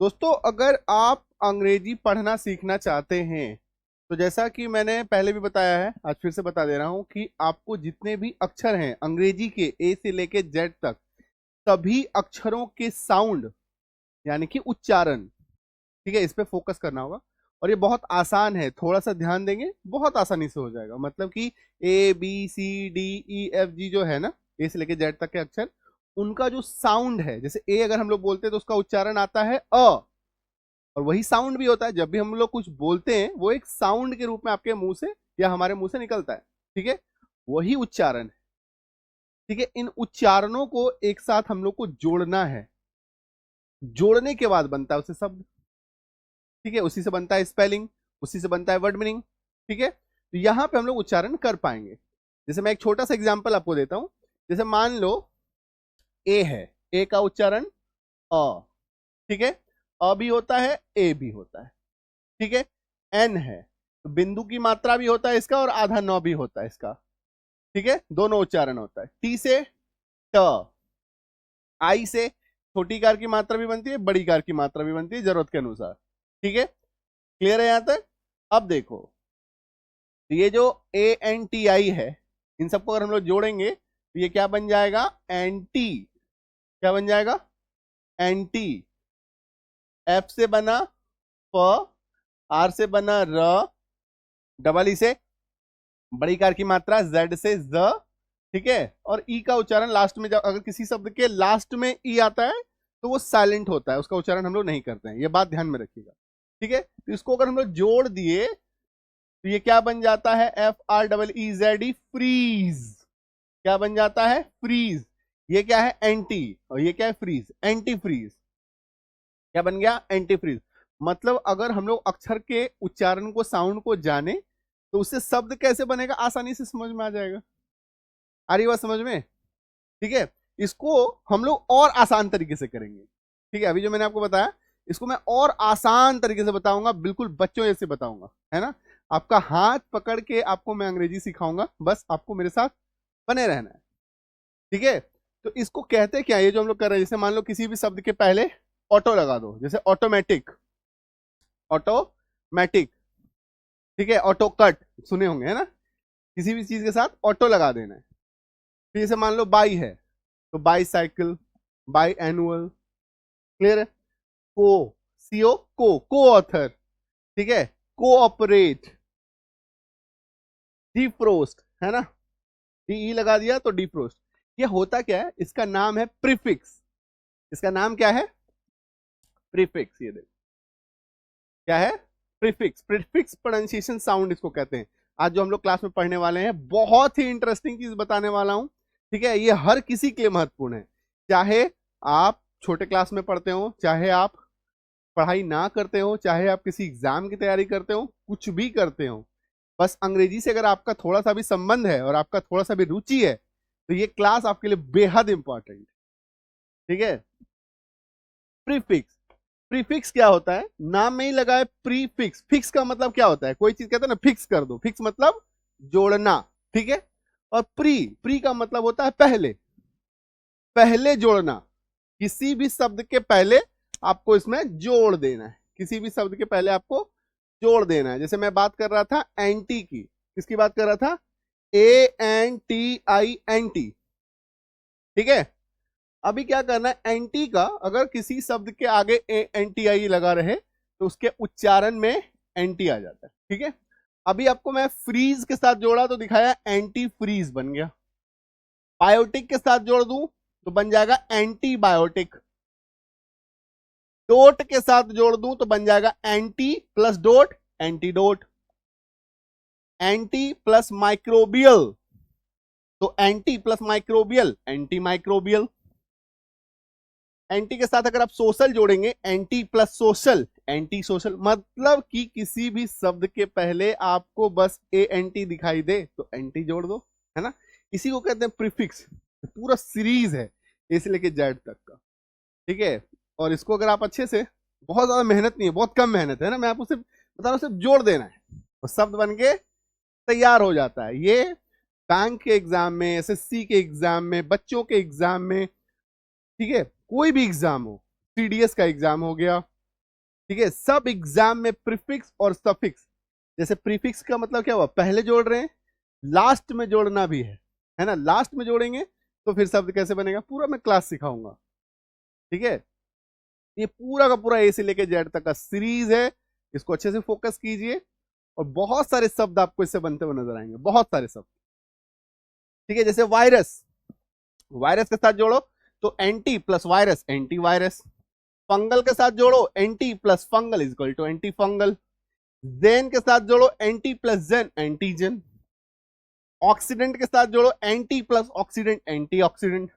दोस्तों, अगर आप अंग्रेजी पढ़ना सीखना चाहते हैं तो जैसा कि मैंने पहले भी बताया है, आज फिर से बता दे रहा हूं कि आपको जितने भी अक्षर हैं अंग्रेजी के ए से लेके जेड तक, सभी अक्षरों के साउंड यानी कि उच्चारण, ठीक है, इस पे फोकस करना होगा। और ये बहुत आसान है, थोड़ा सा ध्यान देंगे बहुत आसानी से हो जाएगा। मतलब कि A B C D E F G जो है ना, ए से लेके जेड तक के अक्षर, उनका जो साउंड है, जैसे ए अगर हम लोग बोलते हैं तो उसका उच्चारण आता है अ, और वही साउंड भी होता है जब भी हम लोग कुछ बोलते हैं, वो एक साउंड के रूप में आपके मुंह से या हमारे मुंह से निकलता है। ठीक है, वही उच्चारण है। ठीक है, इन उच्चारणों को एक साथ हम लोग को जोड़ना है, जोड़ने के बाद बनता है उसे शब्द। ठीक है, उसी से बनता है स्पेलिंग, उसी से बनता है वर्ड मीनिंग। ठीक है, तो यहां पे हम लोग उच्चारण कर पाएंगे। जैसे मैं एक छोटा सा एग्जांपल आपको देता हूं। जैसे मान लो ए है, ए का उच्चारण अ। ठीक है, अ भी होता है, ए भी होता है। ठीक है, एन है तो बिंदु की मात्रा भी होता है इसका और आधा नौ भी होता है इसका। ठीक है, दोनों उच्चारण होता है। टी से ट, आई से छोटी कार की मात्रा भी बनती है, बड़ी कार की मात्रा भी बनती है जरूरत के अनुसार। ठीक है, क्लियर है यहां तक? अब देखो, तो ये जो ए एन टी आई है, इन सबको अगर हम लोग जोड़ेंगे तो ये क्या बन जाएगा? एंटी। क्या बन जाएगा? एंटी। एफ से बना फ, आर से बना र, डबल ई से बड़ी कार की मात्रा, जेड से ज। ठीक है, और ई का उच्चारण लास्ट में, जब अगर किसी शब्द के लास्ट में ई आता है तो वो साइलेंट होता है, उसका उच्चारण हम लोग नहीं करते हैं, ये बात ध्यान में रखिएगा। ठीक है, तो इसको अगर हम लोग जोड़ दिए तो ये क्या बन जाता है? F R double E Z E, freeze. क्या बन जाता है? फ्रीज। ये क्या है? एंटी। और ये क्या है? Freeze, anti freeze. क्या बन गया? Anti freeze. मतलब अगर हम लोग अक्षर के उच्चारण को, साउंड को जाने तो उससे शब्द कैसे बनेगा आसानी से समझ में आ जाएगा। आ रही बात समझ में? ठीक है, इसको हम लोग और आसान तरीके से करेंगे। ठीक है, अभी जो मैंने आपको बताया इसको मैं और आसान तरीके से बताऊंगा, बिल्कुल बच्चों जैसे बताऊंगा, है ना। आपका हाथ पकड़ के आपको मैं अंग्रेजी सिखाऊंगा, बस आपको मेरे साथ बने रहना है। ठीक है, तो इसको कहते क्या, ये जो हम लोग कर रहे हैं, जैसे मान लो किसी भी शब्द के पहले ऑटो लगा दो, जैसे ऑटोमेटिक, ऑटोमेटिक। ठीक है, ऑटो कट सुने होंगे, है ना। किसी भी चीज के साथ ऑटो लगा देना है। फिर जैसे मान लो बाई है तो by cycle, by annual. Clear है? को, सीओ, को ऑथर। ठीक है, कोऑपरेट, डिफ्रोस्ट, है ना। डी ई लगा दिया तो डिफ्रोस्ट। ये होता क्या है? इसका नाम है प्रीफिक्स। इसका नाम क्या है? प्रीफिक्स। ये देखो क्या है? प्रीफिक्स। प्रीफिक्स प्रोनाउंसिएशन साउंड इसको कहते हैं। आज जो हम लोग क्लास में पढ़ने वाले हैं, बहुत ही इंटरेस्टिंग चीज बताने वाला हूं। ठीक है, ये हर किसी के लिए महत्वपूर्ण है, चाहे आप छोटे क्लास में पढ़ते हो, चाहे आप पढ़ाई ना करते हो, चाहे आप किसी एग्जाम की तैयारी करते हो, कुछ भी करते हो। बस अंग्रेजी से अगर आपका थोड़ा सा भी संबंध है और आपका थोड़ा सा भी रुचि है तो ये क्लास आपके लिए बेहद इंपॉर्टेंट है। ठीक है, प्रीफिक्स। प्रीफिक्स क्या होता है? नाम में ही लगा है प्रीफिक्स। फिक्स का मतलब क्या होता है? कोई चीज कहते हैं ना फिक्स कर दो, फिक्स मतलब जोड़ना। ठीक है, और प्री, प्री का मतलब होता है पहले, पहले जोड़ना। किसी भी शब्द के पहले आपको इसमें जोड़ देना है, किसी भी शब्द के पहले आपको जोड़ देना है। जैसे मैं बात कर रहा था एंटी की, किसकी बात कर रहा था? A N T I, anti. ठीक है, अभी क्या करना है? एंटी का अगर किसी शब्द के आगे एन टी आई लगा रहे तो उसके उच्चारण में एंटी आ जाता है। ठीक है, अभी आपको मैं फ्रीज के साथ जोड़ा तो दिखाया एंटी फ्रीज बन गया। बायोटिक के साथ जोड़ दूं तो बन जाएगा एंटीबायोटिक। डोट के साथ जोड़ दूं तो बन जाएगा anti plus dote, antidote. Anti plus microbial तो anti plus microbial, anti microbial. Anti के साथ अगर आप सोशल जोड़ेंगे, anti plus social, anti social. मतलब कि किसी भी शब्द के पहले आपको बस ए एन टी दिखाई दे तो एंटी जोड़ दो, है ना। इसी को कहते हैं प्रीफिक्स। पूरा सीरीज है ए से लेके जेड तक का। ठीक है, और इसको अगर आप अच्छे से, बहुत ज्यादा मेहनत नहीं है, बहुत कम मेहनत है ना, मैं आपको सिर्फ बता रहा हूँ, सिर्फ जोड़ देना है और शब्द बन के तैयार हो जाता है। ये बैंक के एग्जाम में, एसएससी के एग्जाम में, बच्चों के एग्जाम में, ठीक है, कोई भी एग्जाम हो, सीडीएस का एग्जाम हो गया, ठीक है, सब एग्जाम में प्रीफिक्स और सफिक्स, जैसे प्रीफिक्स का मतलब क्या हुआ, पहले जोड़ रहे हैं, लास्ट में जोड़ना भी है ना, लास्ट में जोड़ेंगे तो फिर शब्द कैसे बनेगा, पूरा मैं क्लास सिखाऊंगा। ठीक है, ये पूरा का पूरा ए से लेके जेड तक का सीरीज है, इसको अच्छे से फोकस कीजिए और बहुत सारे शब्द आपको इससे बनते हुए नजर आएंगे, बहुत सारे शब्द। ठीक है, जैसे वायरस, वायरस के साथ जोड़ो तो anti plus virus anti virus, fungal के साथ जोड़ो anti plus fungal is equal to anti fungal, gen के साथ जोड़ो anti plus gen antigen, oxidant के साथ जोड़ो anti plus oxidant anti oxidant,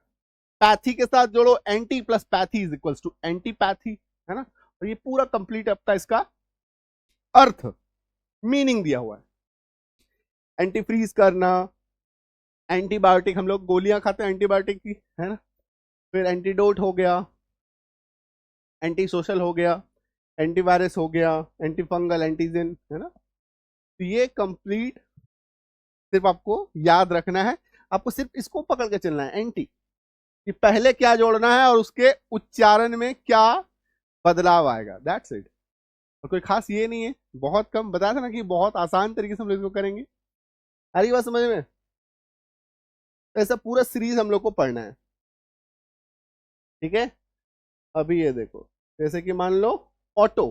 pathy के साथ जोड़ो anti plus pathy is equal to anti pathy, है ना। और ये पूरा कंप्लीट आपका इसका अर्थ मीनिंग दिया हुआ है। एंटी फ्रीज करना, एंटीबायोटिक, हम लोग गोलियां खाते हैं एंटीबायोटिक की, है ना, फिर एंटीडोट हो गया, एंटी सोशल हो गया, एंटीवायरस हो गया, एंटी फंगल, एंटीजन, है ना। तो ये कंप्लीट सिर्फ आपको याद रखना है, आपको सिर्फ इसको पकड़ के चलना है, एंटी कि पहले क्या जोड़ना है और उसके उच्चारण में क्या बदलाव आएगा, दैट्स इट। और कोई खास ये नहीं है, बहुत कम बताया था ना कि बहुत आसान तरीके से हम लोग इसको करेंगे। आ रही बात समझ में? ऐसा पूरा सीरीज हम लोग को पढ़ना है। ठीक है, अभी ये देखो, जैसे कि मान लो ऑटो,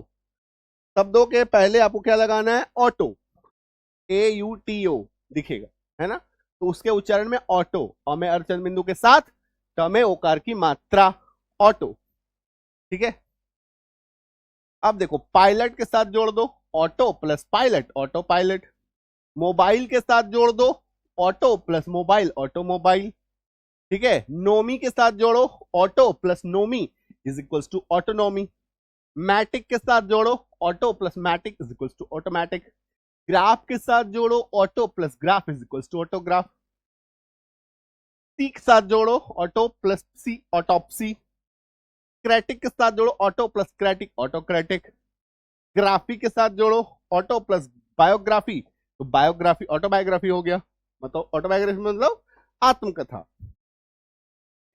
शब्दों के पहले आपको क्या लगाना है, ऑटो, AUTO दिखेगा, है ना, तो उसके उच्चारण में ऑटो, और में अर्चन बिंदु के साथ टमे ओकार की मात्रा, ऑटो। ठीक है, अब देखो पायलट के साथ जोड़ दो, auto plus pilot auto pilot, mobile के साथ जोड़ दो, ऑटो प्लस मोबाइल ऑटोमोबाइल। ठीक है, नोमी के साथ जोड़ो, auto plus nomy is equals to autonomy, matic के साथ जोड़ो, auto plus matic is equals to automatic, graph के साथ जोड़ो, auto plus graph is equals to autograph, psy के साथ जोड़ो, auto plus psy autopsy, cratic के साथ जोड़ो, auto plus cratic autocratic, graphy के साथ जोड़ो, ऑटो प्लस बायोग्राफी, तो बायोग्राफी ऑटोबायोग्राफी हो गया, मतलब ऑटोबायोग्राफी मतलब आत्मकथा।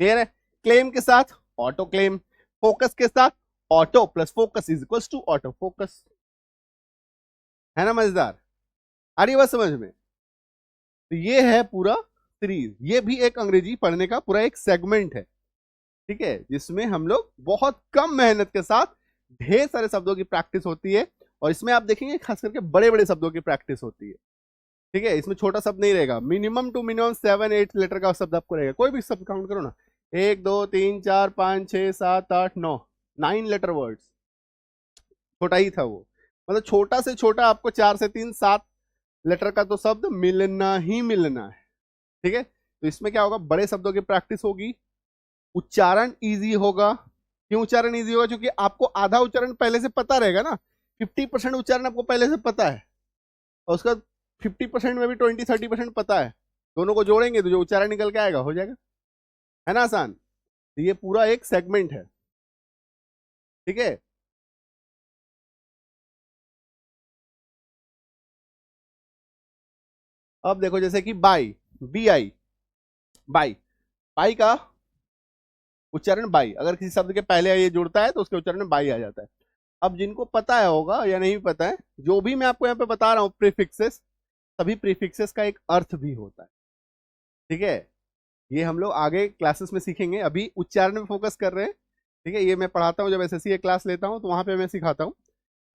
क्लियर है, क्लेम के साथ ऑटो क्लेम, फोकस के साथ auto plus focus is equal to auto focus, है ना मजेदार, आ रही बात समझ में। तो ये है पूरा सीरीज, ये भी एक अंग्रेजी पढ़ने का पूरा एक सेगमेंट है। ठीक है, जिसमें हम लोग बहुत कम मेहनत के साथ ढेर सारे शब्दों की प्रैक्टिस होती है, और इसमें आप देखेंगे खास करके बड़े बड़े शब्दों की प्रैक्टिस होती है। ठीक है, इसमें छोटा शब्द नहीं रहेगा, मिनिमम टू मिनिमम 7-8 लेटर का शब्द आपको रहेगा, कोई भी शब्द काउंट करो ना, 1 2 3 4 5 6 7 8 9, 9 लेटर वर्ड्स, छोटा ही था वो, मतलब छोटा से छोटा आपको 4 से 3 7 लेटर का तो शब्द मिलना ही मिलना है। ठीक है, तो इसमें क्या होगा, बड़े शब्दों की प्रैक्टिस होगी, उच्चारण इजी होगा। क्यों उच्चारण इजी होगा, क्योंकि आपको आधा उच्चारण पहले से पता रहेगा ना, 50% उच्चारण आपको पहले से पता है, और उसका 50% में भी 20-30% पता है, दोनों को जोड़ेंगे तो जो उच्चारण निकल के आएगा हो जाएगा, है ना आसान। तो ये पूरा एक सेगमेंट है। ठीक है, अब देखो जैसे कि बाई, BI, बाई, बाई का उच्चारण बाई, अगर किसी शब्द के पहले ये जुड़ता है तो उसके उच्चारण में बाई आ जाता है। अब जिनको पता है होगा या नहीं पता है, जो भी मैं आपको यहाँ पे बता रहा हूँ प्रीफिक्सेस, सभी प्रीफिक्सेस का एक अर्थ भी होता है। ठीक है, ये हम लोग आगे क्लासेस में सीखेंगे, अभी उच्चारण में फोकस कर रहे हैं। ठीक है, ये मैं पढ़ाता हूँ, जब SSC क्लास लेता हूँ तो वहां पे मैं सिखाता हूँ,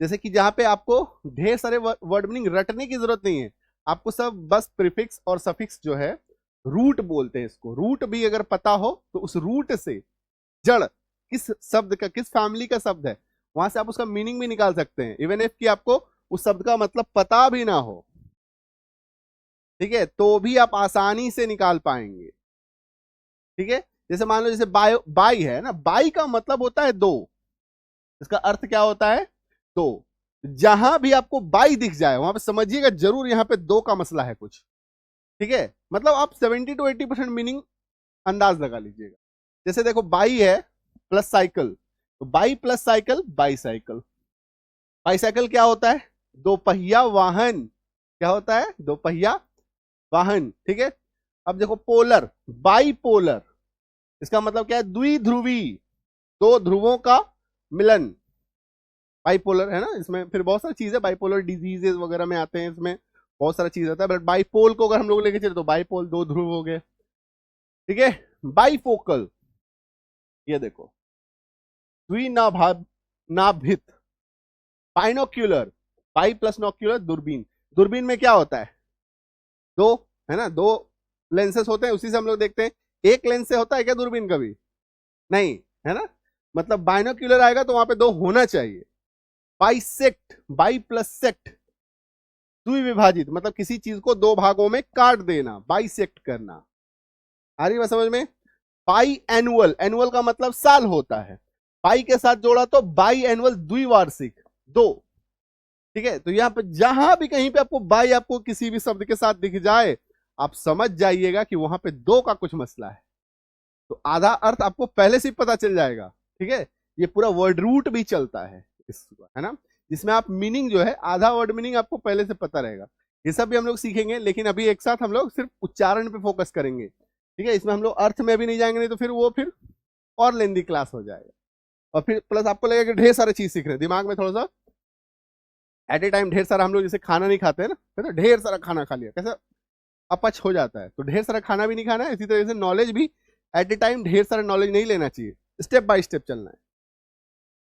जैसे कि जहाँ पे आपको ढेर सारे वर्ड मीनिंग रटने की जरूरत नहीं है, आपको सब बस प्रीफिक्स और सफिक्स जो है, रूट बोलते हैं इसको, रूट भी अगर पता हो तो उस रूट से जड़ किस शब्द का, किस फैमिली का शब्द है, वहां से आप उसका मीनिंग भी निकाल सकते हैं, इवन इफ कि आपको उस शब्द का मतलब पता भी ना हो। ठीक है, तो भी आप आसानी से निकाल पाएंगे। ठीक है, जैसे मान लो जैसे बाई है ना, बाई का मतलब होता है दो, इसका अर्थ क्या होता है, दो, जहां भी आपको बाई दिख जाए वहां पे समझिएगा जरूर यहाँ पे दो का मसला है कुछ। ठीक है, मतलब आप 70-80% मीनिंग अंदाज लगा लीजिएगा। जैसे देखो बाई है प्लस साइकिल, तो by plus cycle by cycle, bicycle क्या होता है, दो पहिया वाहन, क्या होता है, दो पहिया वाहन। ठीक है, अब देखो पोलर, बाई पोलर, इसका मतलब क्या है, द्विध्रुवी, दो ध्रुवों का मिलन, बाइपोलर है ना, इसमें फिर बहुत सारी चीजें बाइपोलर डिजीजेस वगैरह में आते हैं, इसमें बहुत सारा चीज आता है। बट बाइपोल को अगर हम लोग लेके चले तो बाइपोल 2 ध्रुव हो गए, ठीक है। बाइफोकल, ये देखो, द्विनाभित, बाइनोक्यूलर, बाई प्लस नोक्यूलर, दूरबीन। दूरबीन में क्या होता है, दो है ना, दो लेंसेस होते हैं, उसी से हम लोग देखते हैं। एक लेंस से होता है क्या दूरबीन कभी? नहीं, है ना। मतलब बाइनोक्यूलर आएगा तो वहां पे दो होना चाहिए। बाइसेक्ट, बाई प्लस सेक्ट, द्विविभाजित, मतलब किसी चीज को दो भागों में काट देना, बाइसेक्ट करना। आ रही बात समझ में? बाई एनुअल, एनुअल का मतलब साल होता है, बाई के साथ जोड़ा तो बाई एनुअल, द्विवार्षिक, दो, ठीक है। तो यहां पर जहां भी कहीं पे आपको बाई आपको किसी भी शब्द के साथ दिख जाए, आप समझ जाइएगा कि वहां पे दो का कुछ मसला है। तो आधा अर्थ आपको पहले से ही पता चल जाएगा, ठीक है। ये पूरा वर्ड रूट भी चलता है इसका, है ना, जिसमें आप मीनिंग जो है, आधा वर्ड मीनिंग आपको पहले से पता रहेगा। ये सब भी हम लोग सीखेंगे, लेकिन अभी एक साथ हम लोग सिर्फ उच्चारण पे फोकस करेंगे, ठीक है। इसमें हम लोग अर्थ में भी नहीं जाएंगे, नहीं तो फिर वो फिर और लेंदी क्लास हो जाएगा। और फिर प्लस आपको लगेगा कि ढेर सारी चीज सीख रहे हैं, दिमाग में थोड़ा सा एट ए टाइम ढेर सारा, हम लोग जैसे खाना नहीं खाते हैं ना, तो ढेर सारा खाना खा लिया, कैसा अपच हो जाता है। तो ढेर सारा खाना भी नहीं खाना है, इसी तरह से नॉलेज भी एट ए टाइम ढेर सारा नॉलेज नहीं लेना चाहिए, स्टेप बाय स्टेप चलना है,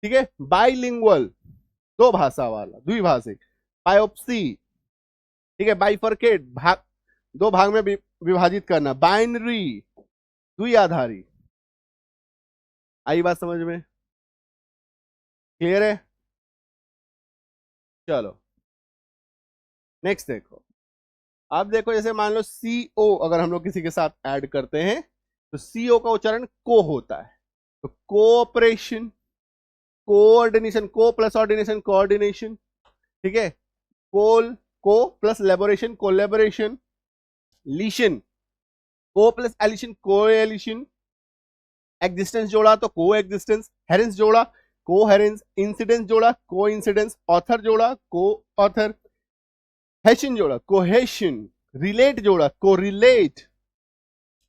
ठीक है। बाइलिंगुअल, दो भाषा वाला, द्विभाषिक। बायोप्सी, ठीक है। बाइफरकेट, भाग, दो भाग में विभाजित करना। बाइनरी, द्विआधारी। आई बात समझ में? क्लियर है? चलो नेक्स्ट देखो। अब देखो, जैसे मान लो CO अगर हम लोग किसी के साथ ऐड करते हैं तो CO का उच्चारण को होता है। तो कोऑपरेशन, कोऑर्डिनेशन, को प्लस ऑर्डिनेशन, कोऑर्डिनेशन, ठीक है। कोल, को प्लस लेबोरेशन, कोलेबोरेशन। लीशन, को प्लस एलिशन, कोएलिशन। एग्जिस्टेंस जोड़ा तो को एग्जिस्टेंस। हेरेंस जोड़ा, को हेरेंस। इंसिडेंस जोड़ा, को इंसिडेंस। ऑथर जोड़ा, को ऑथर। हेशन जोड़ा, कोहेशन। रिलेट जोड़ा, को रिलेट।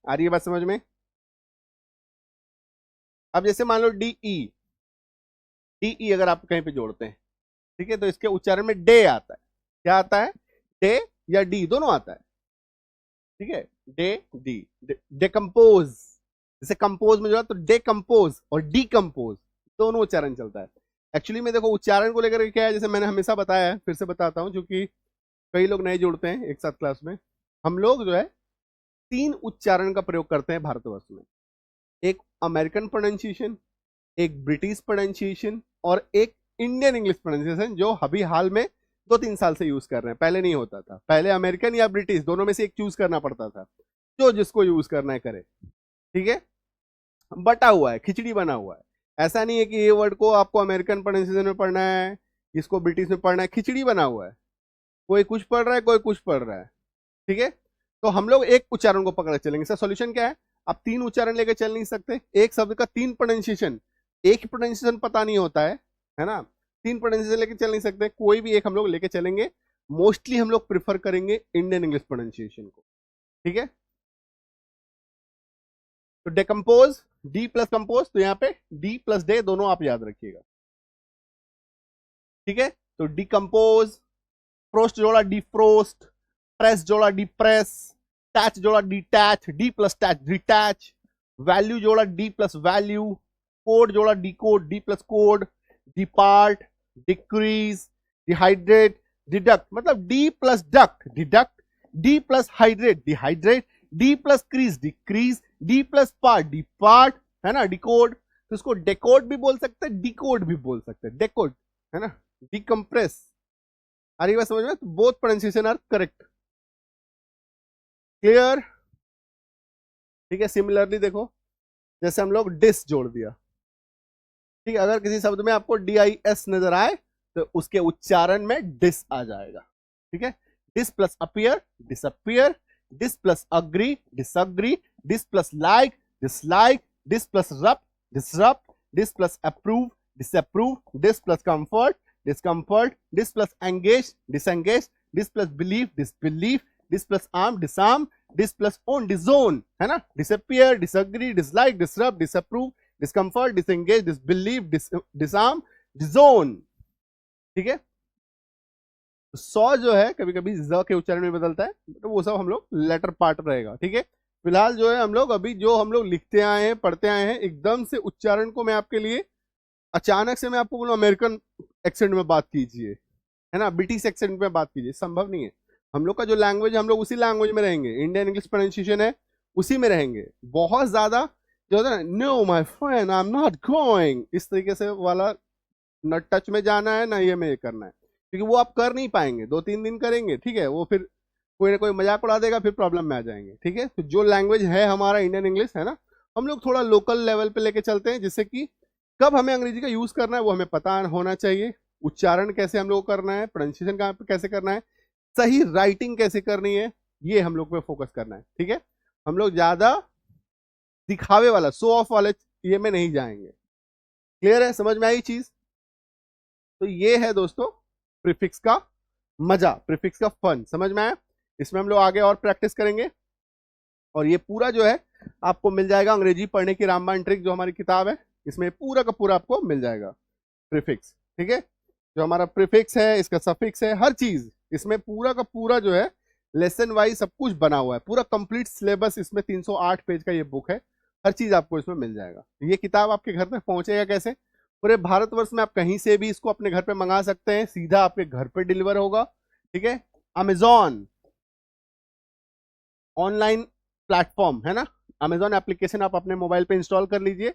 आ रही है बात समझ में? अब जैसे मान लो DE, DE अगर आप कहीं पे जोड़ते हैं, ठीक है, तो इसके उच्चारण में डे आता है। क्या आता है? डे या डी, दोनों आता है, ठीक है। Day, D. डेकम्पोज, जैसे कंपोज में जोड़ा तो डेकम्पोज और डीकम्पोज, दोनों उच्चारण चलता है। एक्चुअली में देखो, उच्चारण को लेकर क्या है, जैसे मैंने हमेशा बताया है, फिर से बताता हूं, क्योंकि कई लोग नए जुड़ते हैं एक साथ क्लास में। हम लोग जो है 3 उच्चारण का प्रयोग करते हैं भारतवर्ष में। एक अमेरिकन प्रोनाउंसिएशन, एक ब्रिटिश प्रोनाउंसिएशन, और एक इंडियन इंग्लिश प्रोनाउंसिएशन, जो अभी हाल में 2-3 साल से यूज कर रहे हैं। पहले नहीं होता था, पहले अमेरिकन या ब्रिटिश दोनों में से एक चूज करना पड़ता था, जो जिसको यूज करना है करे, ठीक है। बटा हुआ है, खिचड़ी बना हुआ है। ऐसा नहीं है कि ये वर्ड को आपको अमेरिकन प्रोनाउंसिएशन में पढ़ना है, इसको ब्रिटिश में पढ़ना है, खिचड़ी बना हुआ है। कोई कुछ पढ़ रहा है, कोई कुछ पढ़ रहा है, ठीक है। तो हम लोग एक उच्चारण को पकड़ चलेंगे। इसका सॉल्यूशन क्या है? आप 3 उच्चारण लेके चल नहीं सकते, एक शब्द का 3 प्रोनाउंसिएशन, एक ही प्रोनाउंसिएशन पता नहीं होता है ना। 3 प्रोनाउंसिएशन लेके चल नहीं सकते, कोई भी एक हम लोग लेके चलेंगे। मोस्टली हम लोग प्रिफर करेंगे इंडियन इंग्लिश प्रोनाउंसिएशन को, ठीक है। तो डेकम्पोज, डी प्लस कंपोज, तो यहाँ पे डी प्लस डे दोनों आप याद रखिएगा, ठीक है। तो डिकम्पोज, फ्रोस्ट जोड़ा डिफ्रोस्ट, प्रेस जोड़ा डिप्रेस, टैच जोड़ा detach, de plus tach detach, value जोड़ा डी प्लस वैल्यू, कोड जोड़ा decode, de plus code, depart, decrease, dehydrate, deduct, मतलब de plus duct deduct, de plus hydrate dehydrate, de plus crease decrease, de plus part depart, है ना, decode. तो इसको डेकोड भी बोल सकते हैं, डिकोड भी बोल सकते हैं, डेकोड, है ना, डिकम्प्रेस। आ रही बात समझ में? Both pronunciation are correct, clear, ठीक है। सिमिलरली देखो, जैसे हम लोग डिस जोड़ दिया, ठीक है। अगर किसी शब्द में आपको DIS नजर आए तो उसके उच्चारण में डिस आ जाएगा, ठीक है। Dis plus appear, disappear, dis plus agree, disagree, dis plus like, dislike, dis plus rup, disrupt, dis plus approve, disapprove, dis plus comfort, discomfort, dis plus engage, disengage, dis plus believe, disbelieve, dis plus arm, disarm, dis plus own, disown, है ना, disappear, disagree, dislike, disrupt, disapprove, discomfort, disengage, disbelieve, disarm, disown, ठीक है। 100 जो है कभी कभी ज के उच्चारण में बदलता है, तो वो सब हम लोग लेटर पार्ट रहेगा। ठीक है, फिलहाल जो है हम लोग अभी जो हम लोग लिखते आए हैं पढ़ते आए हैं, एकदम से उच्चारण को मैं आपके लिए अचानक से मैं आपको बोलूँ अमेरिकन एक्सेंट में बात कीजिए, है ना, ब्रिटिश एक्सेंट में बात कीजिए, संभव नहीं है। हम लोग का जो लैंग्वेज हम लोग उसी लैंग्वेज में रहेंगे, इंडियन इंग्लिश प्रोनाउंसिएशन है उसी में रहेंगे। बहुत ज्यादा जो होता है ना, no my friend I am not going, इस तरीके से वाला न टच में जाना है ना ये में ये करना है, क्योंकि वो आप कर नहीं पाएंगे, 2-3 दिन करेंगे, ठीक है, वो फिर कोई ना कोई मजाक उड़ा देगा, फिर प्रॉब्लम में आ जाएंगे। ठीक है, तो जो लैंग्वेज है हमारा इंडियन इंग्लिश है ना, हम लोग थोड़ा लोकल लेवल पे लेके चलते हैं, जिससे कि कब हमें अंग्रेजी का यूज करना है वो हमें पता होना चाहिए, उच्चारण कैसे हम लोग करना है, प्रोनाउंसिएशन कहाँ पे कैसे करना है, सही राइटिंग कैसे करनी है, ये हम लोग पे फोकस करना है। ठीक है, हम लोग ज्यादा दिखावे वाला शो ऑफ वाले ये में नहीं जाएंगे। क्लियर है, समझ में आई चीज? तो ये है दोस्तों प्रीफिक्स का मजा, प्रीफिक्स का फन, समझ में आया? इसमें हम लोग आगे और प्रैक्टिस करेंगे, और ये पूरा जो है आपको मिल जाएगा अंग्रेजी पढ़ने की रामबाण ट्रिक, जो हमारी किताब है, इसमें पूरा का पूरा आपको मिल जाएगा प्रीफिक्स। ठीक है, जो हमारा प्रीफिक्स है, इसका सफिक्स है, हर चीज इसमें पूरा का पूरा जो है लेसन वाइज सब कुछ बना हुआ है, पूरा कंप्लीट सिलेबस इसमें 308 पेज का ये बुक है, हर चीज आपको इसमें मिल जाएगा। ये किताब आपके घर तक पहुंचेगा कैसे? पूरे भारतवर्ष में आप कहीं से भी इसको अपने घर पे मंगा सकते हैं, सीधा आपके घर पे डिलीवर होगा। ठीक है, अमेजॉन ऑनलाइन प्लेटफॉर्म है ना, अमेजॉन एप्लीकेशन आप अपने मोबाइल पे इंस्टॉल कर लीजिए।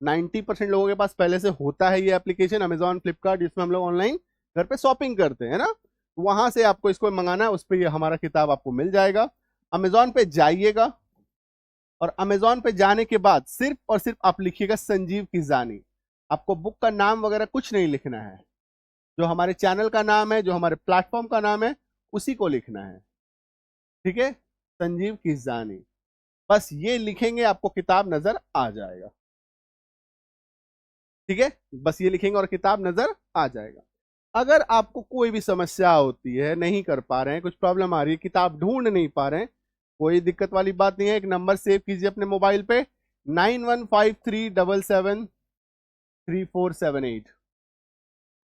90% लोगों के पास पहले से होता है ये एप्लीकेशन अमेजॉन फ्लिपकार्ट, जिसमें हम लोग ऑनलाइन घर पे शॉपिंग करते हैं ना, वहां से आपको इसको मंगाना है, उस पर ये हमारा किताब आपको मिल जाएगा। अमेजॉन पे जाइएगा, और अमेजॉन पे जाने के बाद सिर्फ और सिर्फ आप लिखिएगा संजीव किजानी, आपको बुक का नाम वगैरह कुछ नहीं लिखना है, जो हमारे चैनल का नाम है, जो हमारे प्लेटफॉर्म का नाम है, उसी को लिखना है। ठीक है, संजीव किजानी, बस ये लिखेंगे आपको किताब नजर आ जाएगा। ठीक है, बस ये लिखेंगे और किताब नजर आ जाएगा। अगर आपको कोई भी समस्या होती है, नहीं कर पा रहे हैं, कुछ प्रॉब्लम आ रही है, किताब ढूंढ नहीं पा रहे हैं, कोई दिक्कत वाली बात नहीं है, एक नंबर सेव कीजिए अपने मोबाइल पे, 9153773478,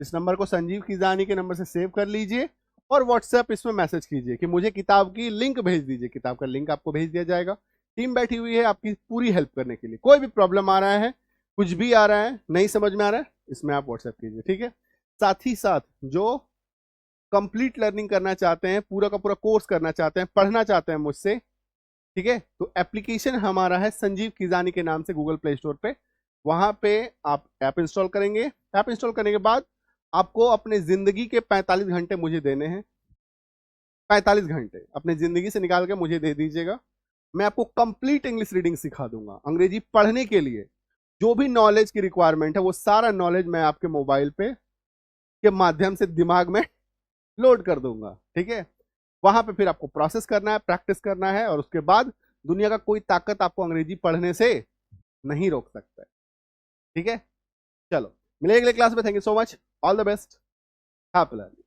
इस नंबर को संजीव किजानी के नंबर से सेव कर लीजिए, और व्हाट्सएप इसमें मैसेज कीजिए कि मुझे किताब की लिंक भेज दीजिए, किताब का लिंक आपको भेज दिया जाएगा। टीम बैठी हुई है आपकी पूरी हेल्प करने के लिए, कोई भी प्रॉब्लम आ रहा है, कुछ भी आ रहा है, नहीं समझ में आ रहा है, इसमें आप व्हाट्सएप कीजिए। ठीक है, साथ ही साथ जो कंप्लीट लर्निंग करना चाहते हैं, पूरा का पूरा कोर्स करना चाहते हैं, पढ़ना चाहते हैं मुझसे, ठीक है, तो एप्लीकेशन हमारा है संजीव किजानी के नाम से गूगल प्ले स्टोर पे, वहां पे आप ऐप इंस्टॉल करेंगे। ऐप इंस्टॉल करने के बाद आपको अपने जिंदगी के 45 घंटे मुझे देने हैं, 45 घंटे अपने जिंदगी से निकाल के मुझे दे दीजिएगा, मैं आपको कंप्लीट इंग्लिश रीडिंग सिखा दूंगा। अंग्रेजी पढ़ने के लिए जो भी नॉलेज की रिक्वायरमेंट है, वो सारा नॉलेज मैं आपके मोबाइल पे के माध्यम से दिमाग में लोड कर दूंगा। ठीक है, वहां पे फिर आपको प्रोसेस करना है, प्रैक्टिस करना है, और उसके बाद दुनिया का कोई ताकत आपको अंग्रेजी पढ़ने से नहीं रोक सकता है। ठीक है, चलो मिलेंगे अगले क्लास में। Thank you so much, all the best, happy learning.